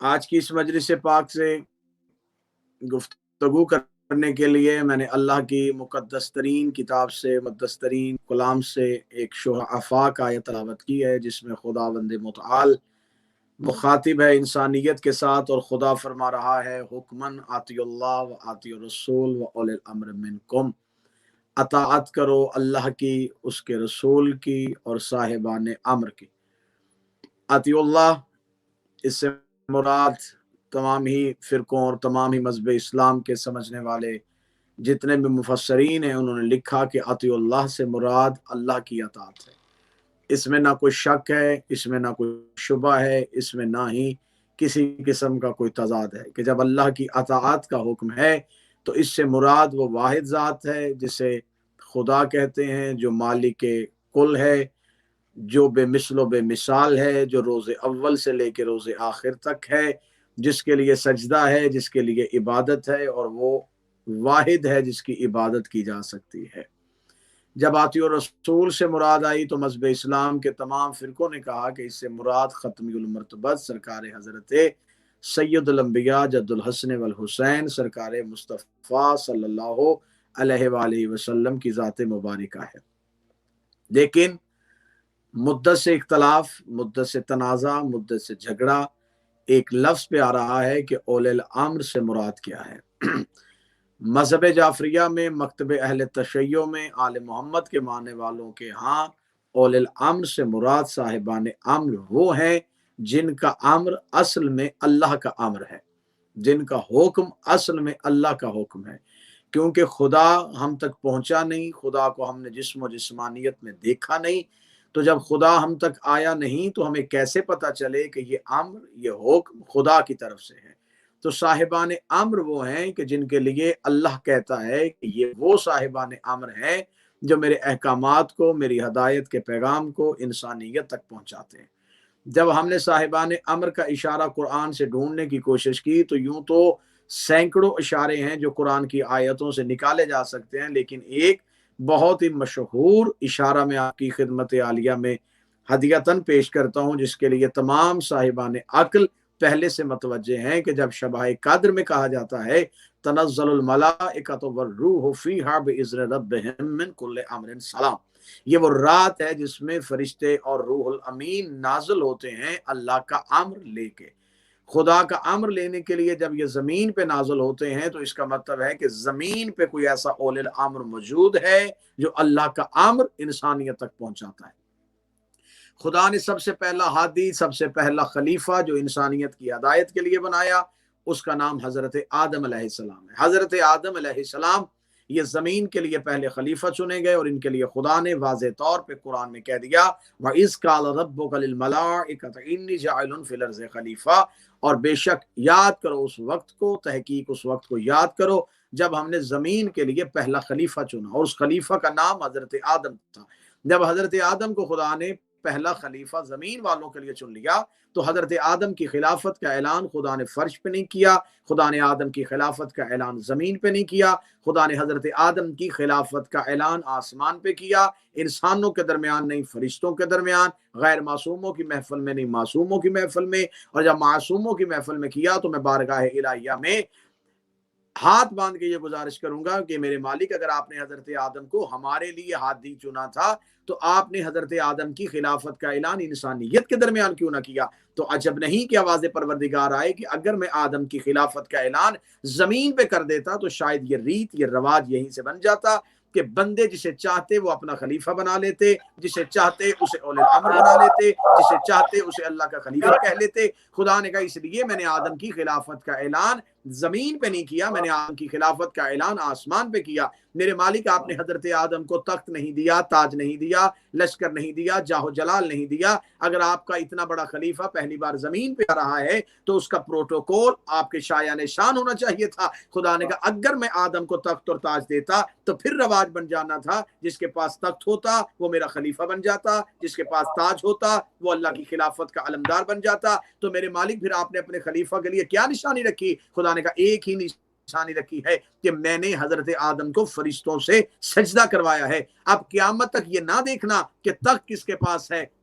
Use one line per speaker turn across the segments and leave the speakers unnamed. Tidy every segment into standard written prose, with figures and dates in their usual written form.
آج کی اس مجلس پاک سے گفتگو کرنے کے لیے میں نے اللہ کی مقدس ترین کتاب سے، مقدس ترین کلام سے ایک شرح آفاق آیت تلاوت کی ہے، جس میں خداوند متعال مخاطب ہے انسانیت کے ساتھ، اور خدا فرما رہا ہے حکمن آتی اللہ و آتی الرسول و اولی الامر منکم، اطاعت کرو اللہ کی، اس کے رسول کی اور صاحبان امر کی۔ آتی اللہ، اس سے مراد تمام ہی فرقوں اور تمام ہی مذہب اسلام کے سمجھنے والے جتنے بھی مفسرین ہیں انہوں نے لکھا کہ اطیع اللہ سے مراد اللہ کی اطاعت ہے۔ اس میں نہ کوئی شک ہے، اس میں نہ کوئی شبہ ہے، اس میں نہ ہی کسی قسم کا کوئی تضاد ہے کہ جب اللہ کی اطاعت کا حکم ہے تو اس سے مراد وہ واحد ذات ہے جسے خدا کہتے ہیں، جو مالک کل ہے، جو بے مثل و بے مثال ہے، جو روز اول سے لے کے روز آخر تک ہے، جس کے لیے سجدہ ہے، جس کے لیے عبادت ہے، اور وہ واحد ہے جس کی عبادت کی جا سکتی ہے۔ جب آتی اور رسول سے مراد آئی تو مذہب اسلام کے تمام فرقوں نے کہا کہ اس سے مراد ختمی المرتبت سرکار حضرت سید الانبیاء جد الحسن والحسین سرکار مصطفیٰ صلی اللہ علیہ وآلہ وسلم کی ذات مبارکہ ہے۔ لیکن مدت سے اختلاف، مدت سے تنازع، مدت سے جھگڑا ایک لفظ پہ آ رہا ہے کہ اولی الامر سے مراد کیا ہے۔ مذہب جعفریہ میں، مکتب اہل تشیع میں، آل محمد کے ماننے والوں کے ہاں اولی الامر سے مراد صاحبان امر وہ ہیں جن کا امر اصل میں اللہ کا امر ہے، جن کا حکم اصل میں اللہ کا حکم ہے، کیونکہ خدا ہم تک پہنچا نہیں، خدا کو ہم نے جسم و جسمانیت میں دیکھا نہیں، تو جب خدا ہم تک آیا نہیں تو ہمیں کیسے پتا چلے کہ یہ امر، یہ حکم خدا کی طرف سے ہے؟ تو صاحبان امر وہ ہیں کہ جن کے لیے اللہ کہتا ہے کہ یہ وہ صاحبان امر ہیں جو میرے احکامات کو، میری ہدایت کے پیغام کو انسانیت تک پہنچاتے ہیں۔ جب ہم نے صاحبان امر کا اشارہ قرآن سے ڈھونڈنے کی کوشش کی تو یوں تو سینکڑوں اشارے ہیں جو قرآن کی آیتوں سے نکالے جا سکتے ہیں، لیکن ایک بہت ہی مشہور اشارہ میں آپ کی خدمت عالیہ میں ہدیتاً پیش کرتا ہوں، جس کے لیے تمام صاحبان عقل پہلے سے متوجہ ہیں کہ جب شبہ قدر میں کہا جاتا ہے تنزل الملائکۃ والروح فیہا بإذن ربہم من کل امر سلام، یہ وہ رات ہے جس میں فرشتے اور روح الامین نازل ہوتے ہیں اللہ کا امر لے کے۔ خدا کا امر لینے کے لیے جب یہ زمین پہ نازل ہوتے ہیں تو اس کا مطلب ہے کہ زمین پہ کوئی ایسا اولی الامر موجود ہے جو اللہ کا امر انسانیت تک پہنچاتا ہے۔ خدا نے سب سے پہلا ہادی، سب سے پہلا خلیفہ جو انسانیت کی ہدایت کے لیے بنایا، اس کا نام حضرت آدم علیہ السلام ہے۔ حضرت آدم علیہ السلام یہ زمین کے لیے پہلے خلیفہ چنے گئے، اور ان کے لیے خدا نے واضح طور پہ قرآن میں کہہ دیا وَإِذْ قَالَ رَبُّكَ لِلْمَلَائِكَةِ إِنِّي جَاعِلٌ فِي الْأَرْضِ خلیفہ، اور بے شک یاد کرو اس وقت کو، تحقیق اس وقت کو یاد کرو جب ہم نے زمین کے لیے پہلا خلیفہ چنا، اور اس خلیفہ کا نام حضرت آدم تھا۔ جب حضرت آدم کو خدا نے پہلا خلیفہ زمین والوں کے لیے چن لیا تو حضرت آدم کی خلافت کا اعلان خدا نے فرش پہ نہیں کیا، خدا نے آدم کی خلافت کا اعلان زمین پہ نہیں کیا، خدا نے حضرت آدم کی خلافت کا اعلان آسمان پہ کیا، انسانوں کے درمیان نہیں، فرشتوں کے درمیان، غیر معصوموں کی محفل میں نہیں، معصوموں کی محفل میں۔ اور جب معصوموں کی محفل میں کیا تو میں بارگاہ الہیہ میں ہاتھ باندھ کے یہ گزارش کروں گا کہ میرے مالک، اگر آپ نے حضرت آدم کو ہمارے لیے ہادی چنا تھا تو آپ نے حضرت آدم کی خلافت کا اعلان انسانیت کے درمیان کیوں نہ کیا؟ تو عجب نہیں کہ آواز پروردگار آئے کہ اگر میں آدم کی خلافت کا اعلان زمین پہ کر دیتا تو شاید یہ ریت، یہ رواج یہیں سے بن جاتا کہ بندے جسے چاہتے وہ اپنا خلیفہ بنا لیتے، جسے چاہتے اسے اولی الامر بنا لیتے، جسے چاہتے اسے اللہ کا خلیفہ کہہ لیتے۔ خدا نے کہا اس لیے میں نے آدم کی خلافت کا اعلان زمین پہ نہیں کیا، میں نے آدم کی خلافت کا اعلان آسمان پہ کیا۔ میرے مالک، آپ نے حضرت آدم کو تخت نہیں دیا، تاج نہیں دیا، لشکر نہیں دیا، جاہ و جلال نہیں دیا۔ اگر آپ کا اتنا بڑا خلیفہ پہلی بار زمین پہ آ رہا ہے تو اس کا پروٹوکول آپ کے شایان شان ہونا چاہیے تھا۔ خدا نے کہا اگر میں آدم کو تخت اور تاج دیتا تو پھر رواج بن جانا تھا، جس کے پاس تخت ہوتا وہ میرا خلیفہ بن جاتا، جس کے پاس تاج ہوتا وہ اللہ کی خلافت کا علمدار بن جاتا۔ تو میرے مالک، پھر آپ نے اپنے خلیفہ کے لیے کیا نشانی رکھی؟ خدا نے کہا ایک ہی نشانی رکھی ہے کہ میں نے حضرت آدم کو فرشتوں سے سجدہ کروایا ہے۔ اب قیامت تک یہ نہ دیکھنا کہ تخت کس کے پاس ہے،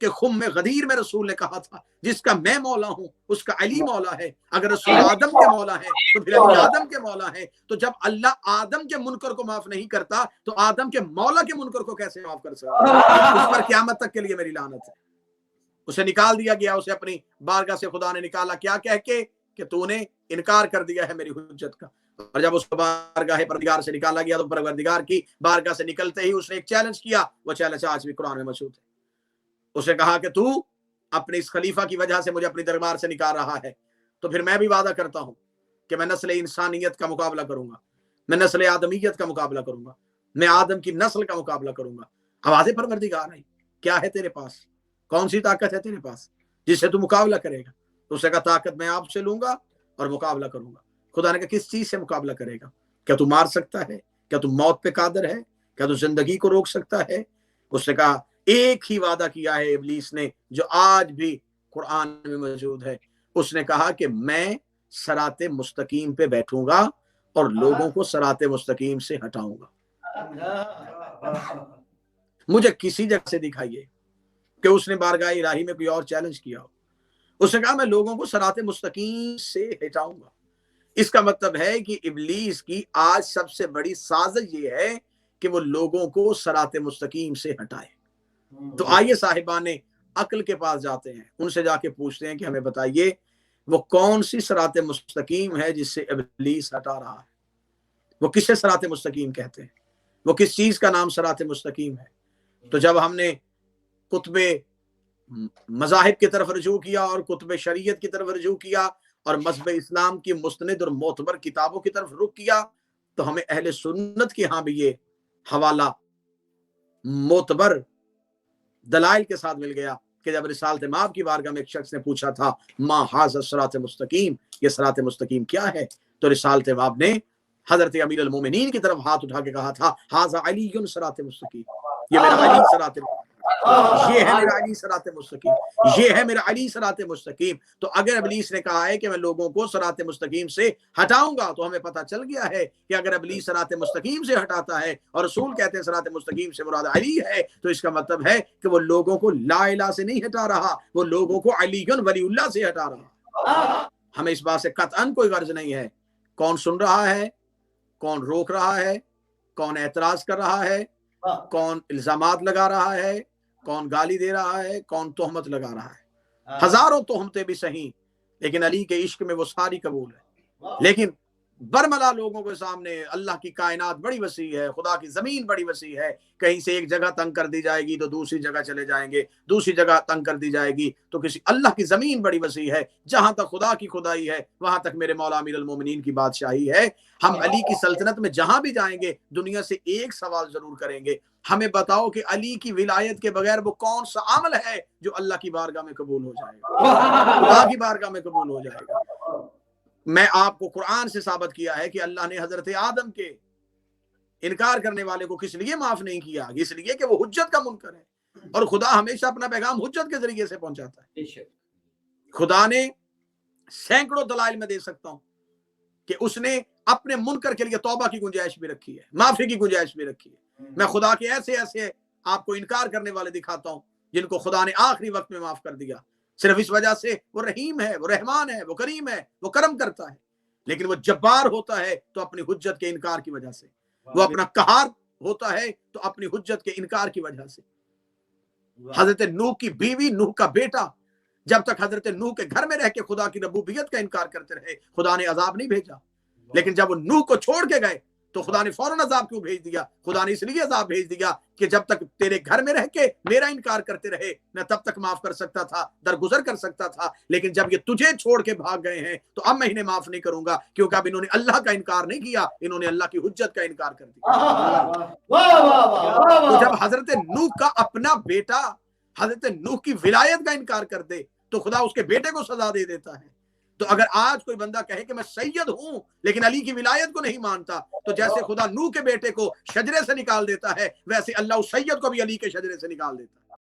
کہ خم میں غدیر میں رسول نے کہا تھا جس کا میں مولا ہوں اس کا علی مولا ہے. اگر رسول آدم کے مولا ہے تو پھر علی آدم کے مولا ہے. تو جب اللہ آدم کے منکر کو معاف نہیں کرتا تو آدم کے مولا کے منکر کو کیسے معاف کر سکتا؟ اس پر قیامت تک کے لیے میری لعنت ہے. اسے نکال دیا گیا, اسے اپنی بارگاہ سے خدا نے نکالا, کیا کہہ کے کہ تو نے انکار کر دیا ہے میری حجت کا. اور جب اس کو بارگاہ پروردگار سے نکالا گیا تو پروردگار کی بارگاہ سے نکلتے ہی اس نے ایک چیلنج کیا. وہ چیلنج آج بھی قرآن میں موجود ہے. اس نے کہا کہ تو اپنے اس خلیفہ کی وجہ سے مجھے اپنی دربار سے نکال رہا ہے, تو پھر میں بھی وعدہ کرتا ہوں کہ میں نسل انسانیت کا مقابلہ کروں گا, میں نسل آدمیت کا مقابلہ کروں گا, میں آدم کی نسل کا مقابلہ کروں گا. آواز پروردگار ہے, کیا ہے تیرے پاس, کون سی طاقت ہے تیرے پاس جس سے تو مقابلہ کرے گا؟ تو اس نے کہا طاقت میں آپ سے لوں گا اور مقابلہ کروں گا. خدا نے کہا کس چیز سے مقابلہ کرے گا؟ کیا تو مار سکتا ہے؟ کیا تو موت پہ قادر ہے؟ کیا تو زندگی کو روک سکتا ہے؟ اس نے کہا ایک ہی وعدہ کیا ہے ابلیس نے جو آج بھی قرآن میں موجود ہے. اس نے کہا کہ میں صراط مستقیم پہ بیٹھوں گا اور لوگوں کو صراط مستقیم سے ہٹاؤں گا. مجھے کسی جگہ سے دکھائیے کہ اس نے بارگاہ الہی میں کوئی اور چیلنج کیا ہو. اس نے کہا میں لوگوں کو صراط مستقیم سے ہٹاؤں گا. اس کا مطلب ہے کہ ابلیس کی آج سب سے بڑی سازش یہ ہے کہ وہ لوگوں کو صراط مستقیم سے ہٹائے. تو آئیے صاحبان عقل کے پاس جاتے ہیں, ان سے جا کے پوچھتے ہیں کہ ہمیں بتائیے وہ کون سی صراط مستقیم ہے جس سے ابلیس ہٹا رہا ہے. وہ کسے صراط مستقیم کہتے ہیں؟ وہ کس چیز کا نام صراط مستقیم ہے؟ تو جب ہم نے کتب مذاہب کی طرف رجوع کیا اور کتب شریعت کی طرف رجوع کیا اور مذہب اسلام کی مستند اور معتبر کتابوں کی طرف رخ کیا تو ہمیں اہل سنت کے ہاں بھی یہ حوالہ معتبر دلائل کے ساتھ مل گیا کہ جب رسالت مآب کی بارگاہ میں ایک شخص نے پوچھا تھا ما ھذا الصراط مستقیم, یہ صراط مستقیم کیا ہے؟ تو رسالت مآب نے حضرت امیر المومنین کی طرف ہاتھ اٹھا کے کہا تھا ھذا علی صراط مستقیم, یہ میرا علی صراط یہ ہے میرا علی صراط مستقیم, یہ ہے میرا علی صراط مستقیم. تو اگر ابلیس نے کہا ہے کہ میں لوگوں کو صراط مستقیم سے ہٹاؤں گا تو ہمیں پتہ چل گیا ہے کہ اگر ابلیس صراط مستقیم سے ہٹاتا ہے اور رسول کہتے ہیں صراط مستقیم سے مراد علی ہے, تو اس کا مطلب ہے کہ وہ لوگوں کو لا الہ سے نہیں ہٹا رہا, وہ لوگوں کو علی ولی اللہ سے ہٹا رہا. ہمیں اس بات سے قطعاً کوئی غرض نہیں ہے کون سن رہا ہے, کون روک رہا ہے, کون اعتراض کر رہا ہے, کون الزامات لگا رہا ہے, کون گالی دے رہا ہے, کون تہمت لگا رہا ہے. ہزاروں تہمتیں بھی صحیح, لیکن علی کے عشق میں وہ ساری قبول ہے. لیکن برملا لوگوں کے سامنے اللہ کی کائنات بڑی وسیع ہے, خدا کی زمین بڑی وسیع ہے, کہیں سے ایک جگہ تنگ کر دی جائے گی تو دوسری جگہ چلے جائیں گے, دوسری جگہ تنگ کر دی جائے گی تو کسی, اللہ کی زمین بڑی وسیع ہے, جہاں تک خدا کی خدائی ہے وہاں تک میرے مولا امیر المومنین کی بادشاہی ہے. ہم علی کی سلطنت میں جہاں بھی جائیں گے دنیا سے ایک سوال ضرور کریں گے, ہمیں بتاؤ کہ علی کی ولایت کے بغیر وہ کون سا عمل ہے جو اللہ کی بارگاہ میں قبول ہو جائے گا, خدا کی بارگاہ میں قبول ہو جائے گا. میں آپ کو قرآن سے ثابت کیا ہے کہ اللہ نے حضرت آدم کے انکار کرنے والے کو کس لیے معاف نہیں کیا, اس لیے کہ وہ حجت کا منکر ہے, اور خدا ہمیشہ اپنا پیغام حجت کے ذریعے سے پہنچاتا ہے. خدا نے سینکڑوں دلائل میں دے سکتا ہوں کہ اس نے اپنے منکر کے لیے توبہ کی گنجائش بھی رکھی ہے, معافی کی گنجائش بھی رکھی ہے. میں خدا کے ایسے ایسے آپ کو انکار کرنے والے دکھاتا ہوں جن کو خدا نے آخری وقت میں معاف کر دیا, صرف اس وجہ سے وہ رحیم ہے, وہ رحمان ہے, وہ کریم ہے, وہ کرم کرتا ہے. لیکن وہ جبار ہوتا ہے تو اپنی حجت کے انکار کی وجہ سے, وہ اپنا قہار ہوتا ہے تو اپنی حجت کے انکار کی وجہ سے. حضرت نوح کی بیوی, نوح کا بیٹا جب تک حضرت نوح کے گھر میں رہ کے خدا کی ربوبیت کا انکار کرتے رہے خدا نے عذاب نہیں بھیجا, لیکن جب وہ نوح کو چھوڑ کے گئے تو خدا نے فوراً عذاب کیوں بھیج دیا؟ خدا نے اس لیے عذاب بھیج دیا کہ جب تک تیرے گھر میں رہ کے میرا انکار کرتے رہے میں تب تک معاف کر سکتا تھا, درگزر کر سکتا تھا, لیکن جب یہ تجھے چھوڑ کے بھاگ گئے ہیں تو اب میں انہیں معاف نہیں کروں گا, کیونکہ اب انہوں نے اللہ کا انکار نہیں کیا, انہوں نے اللہ کی حجت کا انکار کر دیا. تو جب حضرت نوح کا اپنا بیٹا حضرت نوح کی ولایت کا انکار کر دے تو خدا اس کے بیٹے کو سزا دے دیتا ہے. تو اگر آج کوئی بندہ کہے کہ میں سید ہوں لیکن علی کی ولایت کو نہیں مانتا, تو جیسے خدا نوح کے بیٹے کو شجرے سے نکال دیتا ہے ویسے اللہ اس سید کو بھی علی کے شجرے سے نکال دیتا ہے.